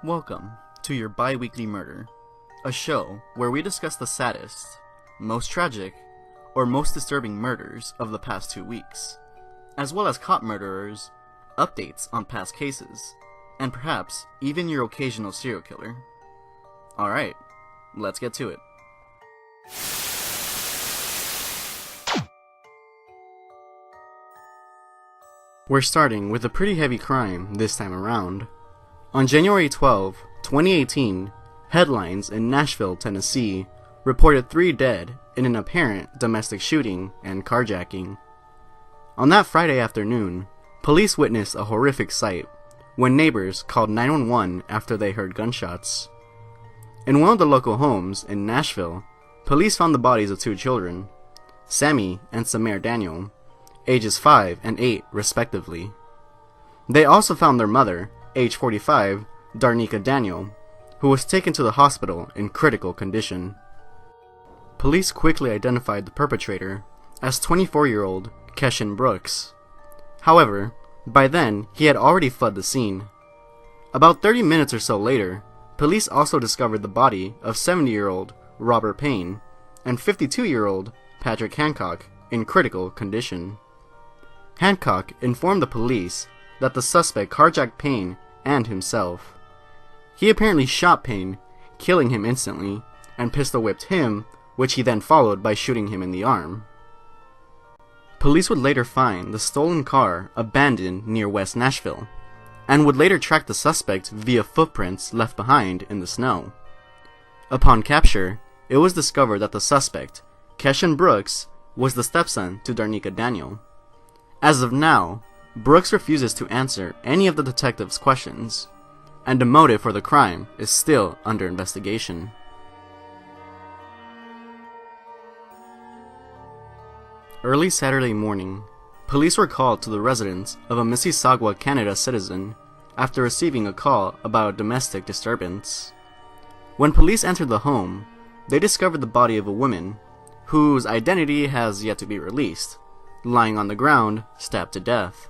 Welcome to your bi-weekly murder, a show where we discuss the saddest, most tragic, or most disturbing murders of the past 2 weeks, as well as caught murderers, updates on past cases, and perhaps even your occasional serial killer. Alright, let's get to it. We're starting with a pretty heavy crime this time around. On January 12, 2018, headlines in Nashville, Tennessee reported 3 dead in an apparent domestic shooting and carjacking. On that Friday afternoon, police witnessed a horrific sight when neighbors called 911 after they heard gunshots. In one of the local homes in Nashville, police found the bodies of 2 children, Sammy and Samir Daniel, ages 5 and 8 respectively. They also found their mother, age 45, Darnika Daniel, who was taken to the hospital in critical condition. Police quickly identified the perpetrator as 24-year-old Keshin Brooks. However, by then, he had already fled the scene. About 30 minutes or so later, police also discovered the body of 70-year-old Robert Payne and 52-year-old Patrick Hancock in critical condition. Hancock informed the police that the suspect carjacked Payne and himself. He apparently shot Payne, killing him instantly, and pistol-whipped him, which he then followed by shooting him in the arm. Police would later find the stolen car abandoned near West Nashville, and would later track the suspect via footprints left behind in the snow. Upon capture, it was discovered that the suspect, Keshin Brooks, was the stepson to Darnika Daniel. As of now, Brooks refuses to answer any of the detectives' questions, and the motive for the crime is still under investigation. Early Saturday morning, police were called to the residence of a Mississauga, Canada citizen after receiving a call about a domestic disturbance. When police entered the home, they discovered the body of a woman, whose identity has yet to be released, lying on the ground, stabbed to death.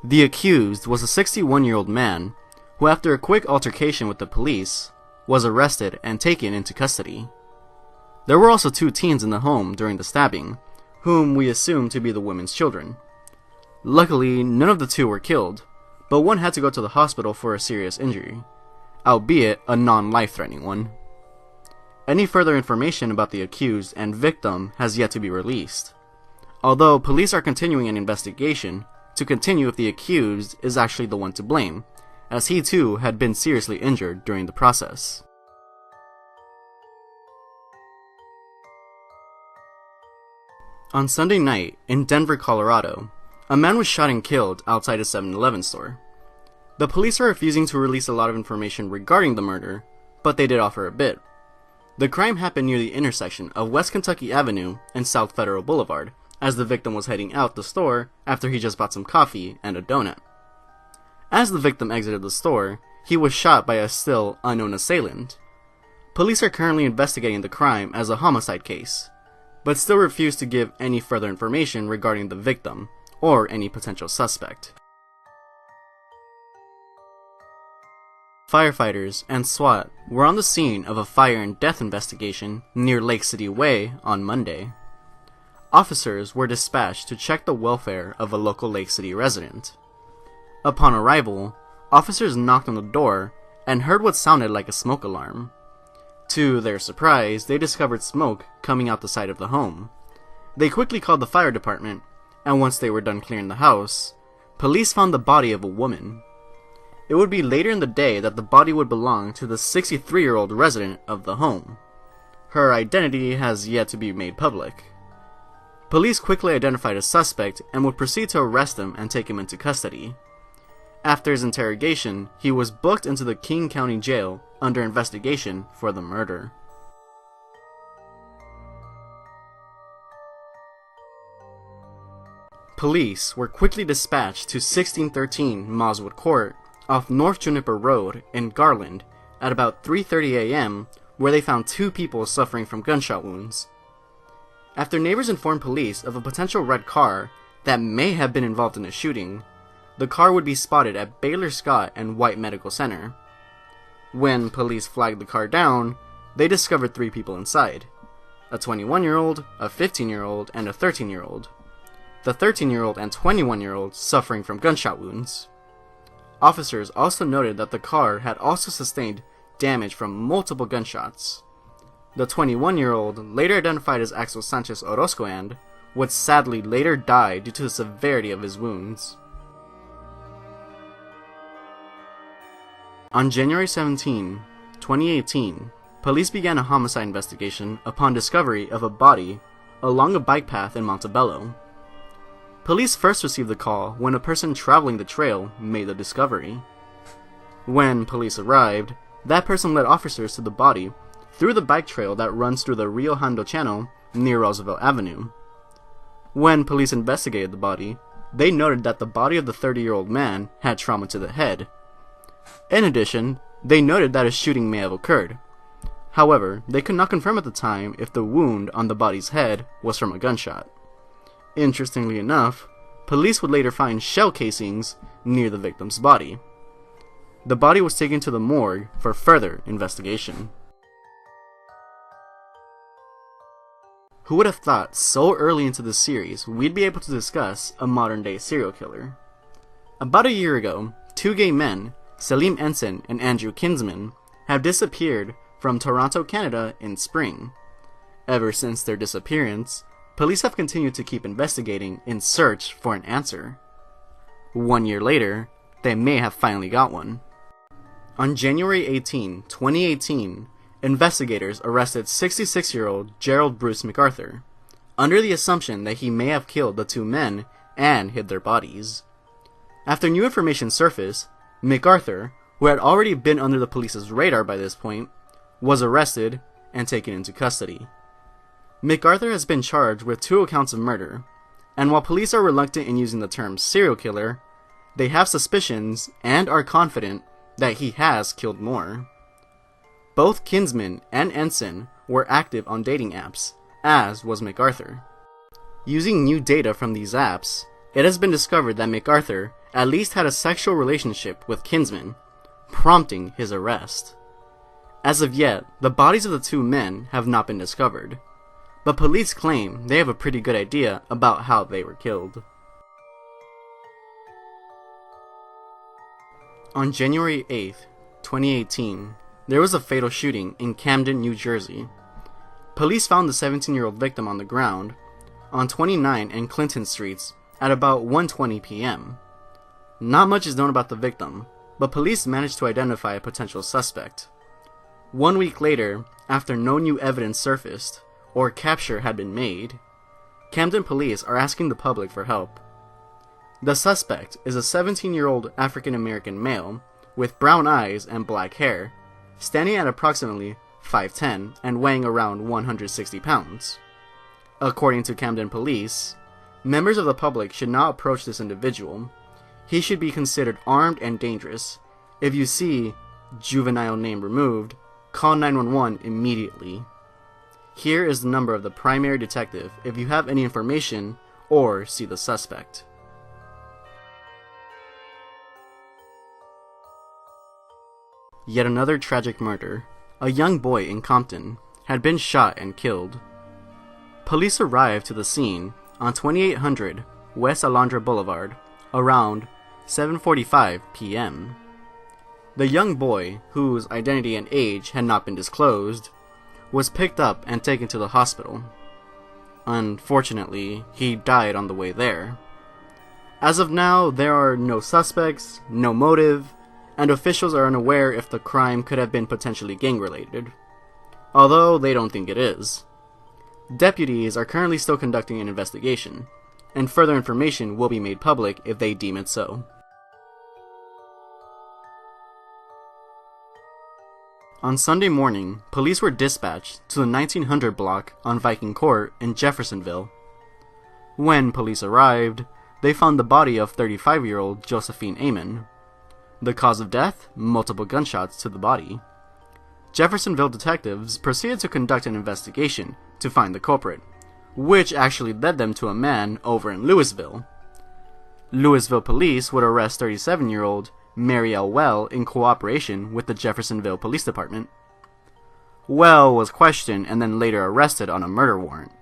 The accused was a 61-year-old man who, after a quick altercation with the police, was arrested and taken into custody. There were also 2 teens in the home during the stabbing, whom we assume to be the women's children. Luckily, none of the 2 were killed, but one had to go to the hospital for a serious injury, albeit a non-life-threatening one. Any further information about the accused and victim has yet to be released, although police are continuing an investigation to continue if the accused is actually the one to blame, as he too had been seriously injured during the process. On Sunday night, in Denver, Colorado, a man was shot and killed outside a 7-Eleven store. The police are refusing to release a lot of information regarding the murder, but they did offer a bit. The crime happened near the intersection of West Kentucky Avenue and South Federal Boulevard, as the victim was heading out the store after he just bought some coffee and a donut. As the victim exited the store, he was shot by a still unknown assailant. Police are currently investigating the crime as a homicide case, but still refuse to give any further information regarding the victim or any potential suspect. Firefighters and SWAT were on the scene of a fire and death investigation near Lake City Way on Monday. Officers were dispatched to check the welfare of a local Lake City resident. Upon arrival, officers knocked on the door and heard what sounded like a smoke alarm. To their surprise, they discovered smoke coming out the side of the home. They quickly called the fire department, and once they were done clearing the house, police found the body of a woman. It would be later in the day that the body would belong to the 63-year-old resident of the home. Her identity has yet to be made public. Police quickly identified a suspect and would proceed to arrest him and take him into custody. After his interrogation, he was booked into the King County Jail under investigation for the murder. Police were quickly dispatched to 1613 Moswood Court off North Juniper Road in Garland at about 3:30 a.m., where they found 2 people suffering from gunshot wounds. After neighbors informed police of a potential red car that may have been involved in a shooting, the car would be spotted at Baylor Scott and White Medical Center. When police flagged the car down, they discovered 3 people inside: a 21-year-old, a 15-year-old, and a 13-year-old. The 13-year-old and 21-year-old suffering from gunshot wounds. Officers also noted that the car had also sustained damage from multiple gunshots. The 21-year-old, later identified as Axel Sanchez Orozcoand, would sadly later die due to the severity of his wounds. On January 17, 2018, police began a homicide investigation upon discovery of a body along a bike path in Montebello. Police first received the call when a person traveling the trail made the discovery. When police arrived, that person led officers to the body through the bike trail that runs through the Rio Hondo Channel near Roosevelt Avenue. When police investigated the body, they noted that the body of the 30-year-old man had trauma to the head. In addition, they noted that a shooting may have occurred. However, they could not confirm at the time if the wound on the body's head was from a gunshot. Interestingly enough, police would later find shell casings near the victim's body. The body was taken to the morgue for further investigation. Who would have thought so early into the series we'd be able to discuss a modern-day serial killer? About a year ago, 2 gay men, Selim Ensign and Andrew Kinsman, have disappeared from Toronto, Canada in spring. Ever since their disappearance, police have continued to keep investigating in search for an answer. 1 year later, they may have finally got one. On January 18, 2018, investigators arrested 66-year-old Gerald Bruce MacArthur, under the assumption that he may have killed the 2 men and hid their bodies. After new information surfaced, MacArthur, who had already been under the police's radar by this point, was arrested and taken into custody. MacArthur has been charged with 2 accounts of murder, and while police are reluctant in using the term serial killer, they have suspicions and are confident that he has killed more. Both Kinsman and Ensign were active on dating apps, as was MacArthur. Using new data from these apps, it has been discovered that MacArthur at least had a sexual relationship with Kinsman, prompting his arrest. As of yet, the bodies of the 2 men have not been discovered, but police claim they have a pretty good idea about how they were killed. On January 8, 2018, there was a fatal shooting in Camden, New Jersey. Police found the 17-year-old victim on the ground on 29 and Clinton Streets at about 1:20 p.m. Not much is known about the victim, but police managed to identify a potential suspect. 1 week later, after no new evidence surfaced, or capture had been made, Camden police are asking the public for help. The suspect is a 17-year-old African-American male with brown eyes and black hair, standing at approximately 5'10" and weighing around 160 pounds. According to Camden police, members of the public should not approach this individual. He should be considered armed and dangerous. If you see juvenile name removed, call 911 immediately. Here is the number of the primary detective if you have any information or see the suspect. Yet another tragic murder. A young boy in Compton had been shot and killed. Police arrived to the scene on 2800 West Alondra Boulevard around 7:45 p.m. The young boy, whose identity and age had not been disclosed, was picked up and taken to the hospital. Unfortunately, he died on the way there. As of now, there are no suspects, no motive, and officials are unaware if the crime could have been potentially gang-related, although they don't think it is. Deputies are currently still conducting an investigation, and further information will be made public if they deem it so. On Sunday morning, police were dispatched to the 1900 block on Viking Court in Jeffersonville. When police arrived, they found the body of 35-year-old Josephine Amon. The cause of death? Multiple gunshots to the body. Jeffersonville detectives proceeded to conduct an investigation to find the culprit, which actually led them to a man over in Louisville. Louisville police would arrest 37-year-old Mary L. Well in cooperation with the Jeffersonville Police Department. Well was questioned and then later arrested on a murder warrant.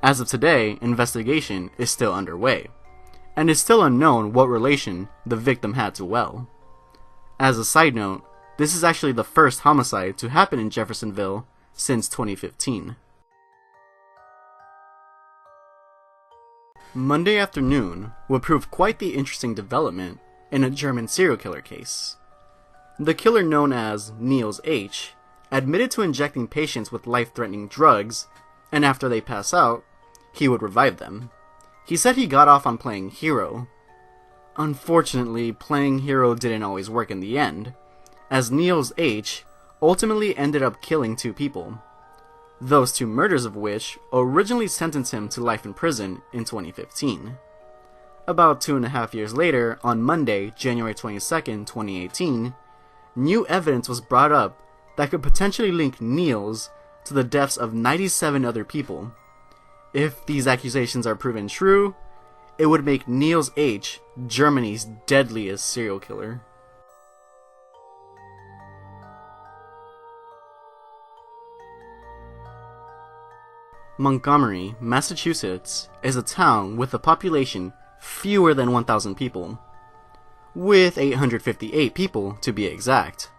As of today, investigation is still underway, and it's still unknown what relation the victim had to Well. As a side note, this is actually the first homicide to happen in Jeffersonville since 2015. Monday afternoon would prove quite the interesting development in a German serial killer case. The killer, known as Niels H., admitted to injecting patients with life-threatening drugs, and after they pass out, he would revive them. He said he got off on playing hero. Unfortunately, playing hero didn't always work in the end, as Niels H. ultimately ended up killing 2 people, those 2 murders of which originally sentenced him to life in prison in 2015. About 2.5 years later, on Monday, January 22nd, 2018, new evidence was brought up that could potentially link Niels to the deaths of 97 other people. If these accusations are proven true, it would make Niels H. Germany's deadliest serial killer. Montgomery, Massachusetts, is a town with a population fewer than 1,000 people, with 858 people to be exact.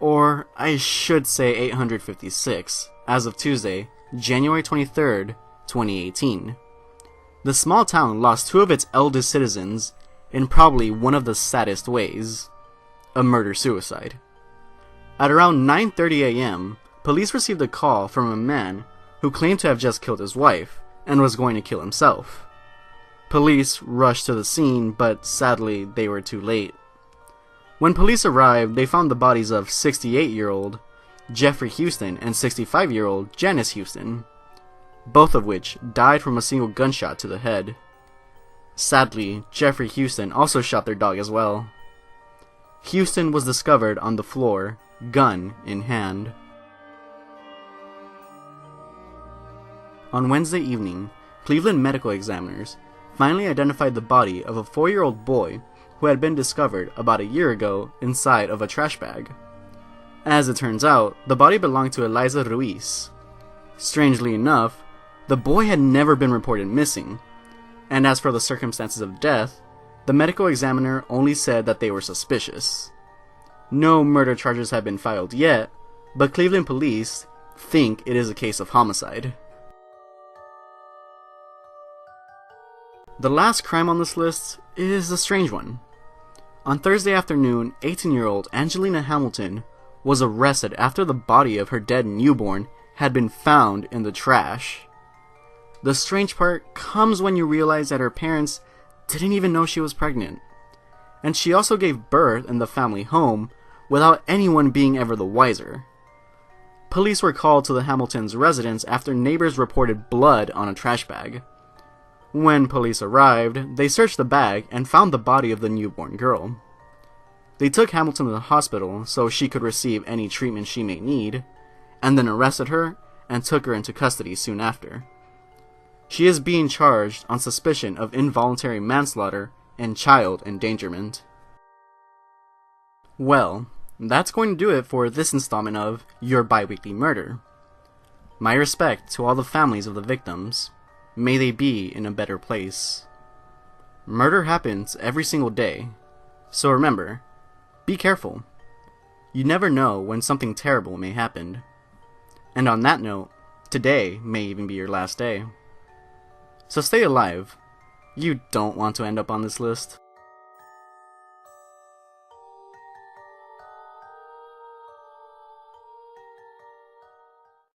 Or I should say 856, as of Tuesday, January 23rd, 2018. The small town lost 2 of its eldest citizens in probably one of the saddest ways, a murder-suicide. At around 9:30 a.m., police received a call from a man who claimed to have just killed his wife and was going to kill himself. Police rushed to the scene, but sadly they were too late. When police arrived, they found the bodies of 68-year-old Jeffrey Houston and 65-year-old Janice Houston, both of which died from a single gunshot to the head. Sadly, Jeffrey Houston also shot their dog as well. Houston was discovered on the floor, gun in hand. On Wednesday evening, Cleveland medical examiners finally identified the body of a 4-year-old boy who had been discovered about a year ago inside of a trash bag. As it turns out, the body belonged to Eliza Ruiz. Strangely enough, the boy had never been reported missing, and as for the circumstances of death, the medical examiner only said that they were suspicious. No murder charges have been filed yet, but Cleveland police think it is a case of homicide. The last crime on this list is a strange one. On Thursday afternoon, 18-year-old Angelina Hamilton was arrested after the body of her dead newborn had been found in the trash. The strange part comes when you realize that her parents didn't even know she was pregnant, and she also gave birth in the family home without anyone being ever the wiser. Police were called to the Hamiltons' residence after neighbors reported blood on a trash bag. When police arrived, they searched the bag and found the body of the newborn girl. They took Hamilton to the hospital so she could receive any treatment she may need, and then arrested her and took her into custody soon after. She is being charged on suspicion of involuntary manslaughter and child endangerment. Well, that's going to do it for this installment of Your Biweekly Murder. My respect to all the families of the victims. May they be in a better place. Murder happens every single day, so remember, be careful. You never know when something terrible may happen. And on that note, today may even be your last day. So stay alive. You don't want to end up on this list.